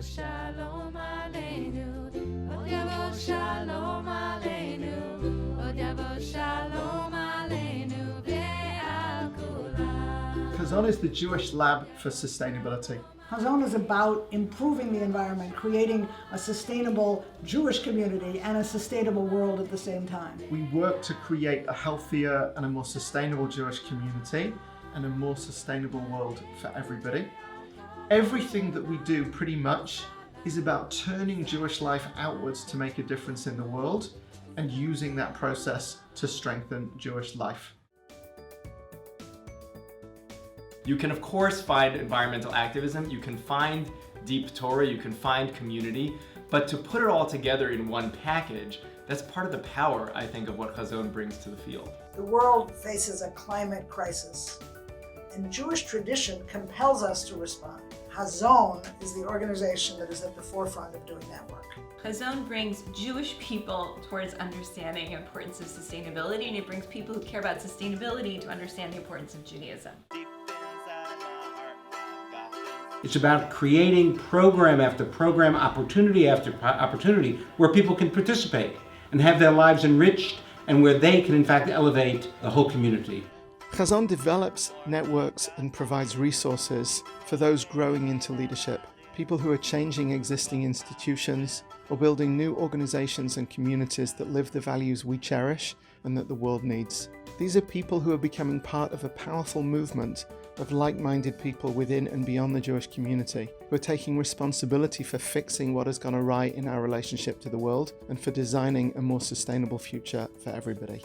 Shalom Aleinu, Odiavo Shalom Aleinu, Odiavo Shalom Aleinu, Ve'al Kulam. Hazon is the Jewish lab for sustainability. Hazon is about improving the environment, creating a sustainable Jewish community and a sustainable world at the same time. We work to create a healthier and a more sustainable Jewish community and a more sustainable world for everybody. Everything that we do pretty much is about turning Jewish life outwards to make a difference in the world and using that process to strengthen Jewish life. You can of course find environmental activism, you can find deep Torah, you can find community, but to put it all together in one package, that's part of the power, I think, of what Hazon brings to the field. The world faces a climate crisis, and Jewish tradition compels us to respond. Hazon is the organization that is at the forefront of doing that work. Hazon brings Jewish people towards understanding the importance of sustainability, and it brings people who care about sustainability to understand the importance of Judaism. It's about creating program after program, opportunity after opportunity, where people can participate and have their lives enriched and where they can in fact elevate the whole community. Hazon develops, networks and provides resources for those growing into leadership, people who are changing existing institutions or building new organizations and communities that live the values we cherish and that the world needs. These are people who are becoming part of a powerful movement of like-minded people within and beyond the Jewish community, who are taking responsibility for fixing what has gone awry in our relationship to the world and for designing a more sustainable future for everybody.